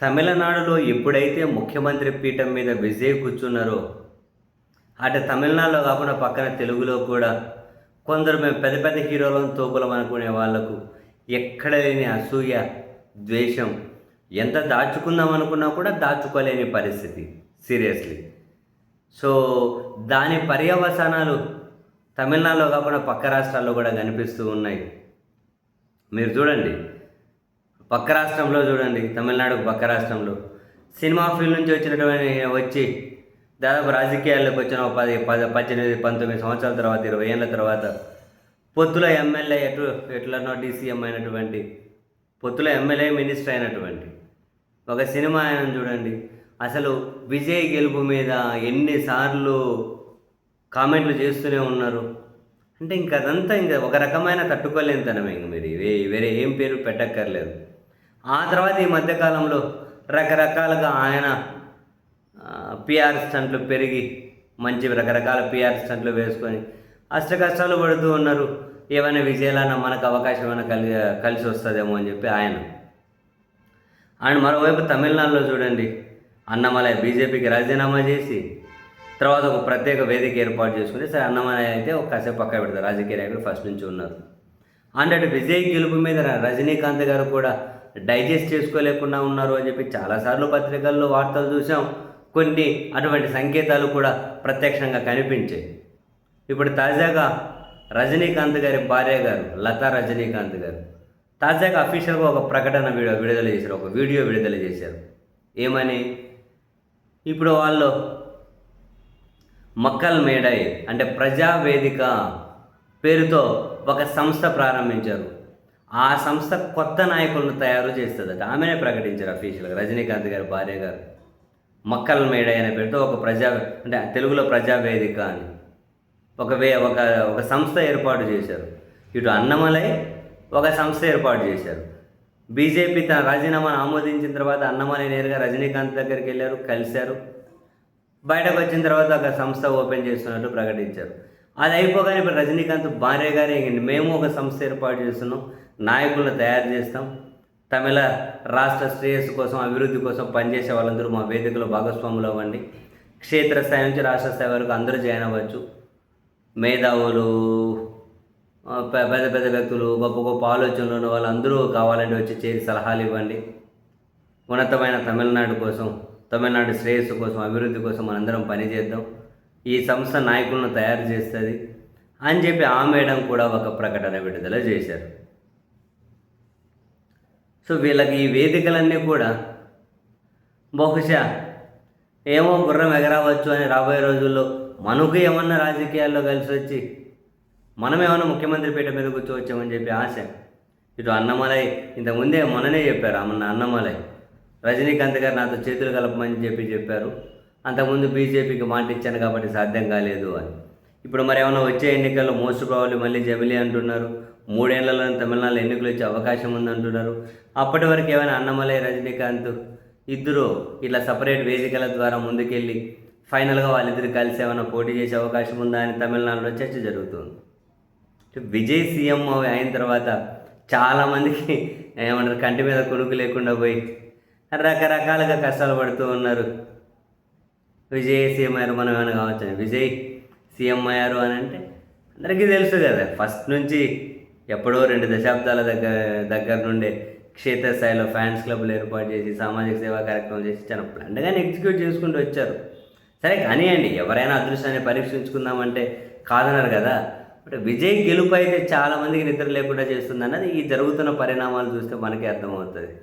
తమిళనాడులో ఎప్పుడైతే ముఖ్యమంత్రి పీఠం మీద విజయ్ కూర్చున్నారో, అటు తమిళనాడులో కాకుండా పక్కన తెలుగులో కూడా కొందరు మేము పెద్ద పెద్ద హీరోలను తోపులం అనుకునే వాళ్లకు ఎక్కడ లేని అసూయ, ద్వేషం, ఎంత దాచుకుందాం అనుకున్నా కూడా దాచుకోలేని పరిస్థితి. సీరియస్లీ. సో దాని పర్యవసానాలు తమిళనాడులో కాకుండా పక్క రాష్ట్రాల్లో కూడా కనిపిస్తూ ఉన్నాయి. మీరు చూడండి, పక్క రాష్ట్రంలో చూడండి, తమిళనాడుకు పక్క రాష్ట్రంలో సినిమా ఫీల్డ్ నుంచి వచ్చి దాదాపు రాజకీయాల్లోకి వచ్చిన 18 19 సంవత్సరాల తర్వాత, 20 ఏళ్ళ తర్వాత పొత్తుల ఎమ్మెల్యే ఎట్లనో డీసీఎం అయినటువంటి, పొత్తుల ఎమ్మెల్యే మినిస్టర్ అయినటువంటి ఒక సినిమా ఆయన చూడండి. అసలు విజయ్ గెలుపు మీద ఎన్నిసార్లు కామెంట్లు చేస్తూనే ఉన్నారు. అంటే అదంతా ఒక రకమైన తట్టుకోలేనితనం. మీరు వేరే ఏం పేరు పెట్టక్కర్లేదు. ఆ తర్వాత ఈ మధ్యకాలంలో రకరకాలుగా ఆయన పిఆర్ స్టంట్లు పెరిగి మంచి రకరకాల పిఆర్ స్టంట్లు వేసుకొని కష్టాలు పడుతూ ఉన్నారు. ఏమైనా విజయాలన్నా మనకు అవకాశం ఏమైనా కలిసి వస్తుందేమో అని చెప్పి ఆయన మరోవైపు తమిళనాడులో చూడండి, అన్నమలై బీజేపీకి రాజీనామా చేసి తర్వాత ఒక ప్రత్యేక వేదిక ఏర్పాటు చేసుకుని, సరే అన్నమలై అయితే ఒక కాసేపు పక్క పెడతారు, రాజకీయ నాయకుడు ఫస్ట్ నుంచి ఉన్నారు. అంటే విజయ్ గెలుపు మీద రజనీకాంత్ గారు కూడా డైజెస్ట్ చేసుకోలేకుండా ఉన్నారు అని చెప్పి చాలాసార్లు పత్రికల్లో వార్తలు చూసాం. కొన్ని అటువంటి సంకేతాలు కూడా ప్రత్యక్షంగా కనిపించాయి. ఇప్పుడు తాజాగా రజనీకాంత్ గారి భార్య గారు లతా రజనీకాంత్ గారు తాజాగా అఫీషియల్గా ఒక ప్రకటన విడుదల చేశారు, ఒక వీడియో విడుదల చేశారు. ఏమని? ఇప్పుడు వాళ్ళు మక్కల్ మేడై అంటే ప్రజావేదిక పేరుతో ఒక సంస్థ ప్రారంభించారు. ఆ సంస్థ కొత్త నాయకులను తయారు చేస్తుందట. ఆమెనే ప్రకటించారు అఫీషియల్గా, రజనీకాంత్ గారి భార్య గారు. మక్కల్ మేడై అనే పేరుతో ఒక అంటే తెలుగులో ప్రజావేదిక అని ఒక సంస్థ ఏర్పాటు చేశారు. ఇటు అన్నమలై ఒక సంస్థ ఏర్పాటు చేశారు. బీజేపీ తన రాజీనామాను ఆమోదించిన తర్వాత అన్నమలై నేరుగా రజనీకాంత్ దగ్గరికి వెళ్ళారు, కలిశారు. బయటకు వచ్చిన తర్వాత ఒక సంస్థ ఓపెన్ చేస్తున్నట్టు ప్రకటించారు. అది అయిపోగానే ఇప్పుడు రజనీకాంత్ భార్య గారే మేము ఒక సంస్థ ఏర్పాటు చేస్తున్నాం, నాయకులను తయారు చేస్తాం, తమిళ రాష్ట్ర శ్రేయస్సు కోసం, అభివృద్ధి కోసం పనిచేసే వాళ్ళందరూ మా వేదికలో భాగస్వాములు అవ్వండి, క్షేత్రస్థాయి నుంచి రాష్ట్ర స్థాయి వరకు అందరూ జాయిన్ అవ్వచ్చు, మేధావులు, పెద్ద పెద్ద వ్యక్తులు, గొప్ప గొప్ప ఆలోచనలు ఉన్న వాళ్ళందరూ కావాలంటే వచ్చి చేరి సలహాలు ఇవ్వండి, ఉన్నతమైన తమిళనాడు కోసం, తమిళనాడు శ్రేయస్సు కోసం, అభివృద్ధి కోసం మనందరం పనిచేద్దాం, ఈ సంస్థ నాయకులను తయారు చేస్తుంది అని చెప్పి ఆ మేడం కూడా ఒక ప్రకటన విడుదల చేశారు. సో వీళ్ళకి ఈ వేదికలన్నీ కూడా బహుశా ఏమో గుర్రం ఎగరవచ్చు అని రాబోయే రోజుల్లో మనకు ఏమన్నా రాజకీయాల్లో కలిసి వచ్చి మనమేమన్నా ముఖ్యమంత్రి పీఠ మీద కూర్చోవచ్చామని చెప్పి ఆశ. ఇటు అన్నమలై ఇంతకుముందే మొన్ననే చెప్పారు, అన్నమలై రజనీకాంత్ గారు నాతో చేతులు కలపమని చెప్పారు. అంతకుముందు బీజేపీకి మాట ఇచ్చాను కాబట్టి సాధ్యం కాలేదు అని. ఇప్పుడు మరి ఏమైనా వచ్చే ఎన్నికల్లో మోస్ట్ ప్రాబబ్లీ మళ్ళీ జమిలీ అంటున్నారు, 3 ఏళ్లలో తమిళనాడులో ఎన్నికలు వచ్చే అవకాశం ఉందంటున్నారు. అప్పటి వరకు ఏమైనా అన్నమలై రజనీకాంత్ ఇద్దరు ఇట్లా సపరేట్ వేదికల ద్వారా ముందుకెళ్ళి ఫైనల్గా వాళ్ళిద్దరు కలిసి ఏమైనా పోటీ చేసే అవకాశం ఉందా అని తమిళనాడులో చర్చ జరుగుతుంది. విజయ్ సీఎం అయిన తర్వాత చాలామందికి ఏమంటారు కంటి మీద కొనుక్కు లేకుండా పోయి రకరకాలుగా కష్టాలు పడుతూ ఉన్నారు. విజయ్ సీఎం అయ్యారు, మనం ఏమైనా కావచ్చు. విజయ్ సీఎం అయ్యారు అని అంటే అందరికీ తెలుసు కదా, ఫస్ట్ నుంచి ఎప్పుడో 2 దశాబ్దాల దగ్గర నుండే క్షేత్రస్థాయిలో ఫ్యాన్స్ క్లబ్లు ఏర్పాటు చేసి సామాజిక సేవా కార్యక్రమం చేసి చాలా ప్లాన్గానే ఎగ్జిక్యూట్ చేసుకుంటూ వచ్చారు. సరే కానివ్వండి, ఎవరైనా అదృష్టాన్ని పరీక్షించుకుందామంటే కాదన్నారు కదా. బట్ విజయ్ గెలుపు అయితే చాలామందికి నిద్ర లేకుండా చేస్తుంది అన్నది ఈ జరుగుతున్న పరిణామాలు చూస్తే మనకే అర్థమవుతుంది.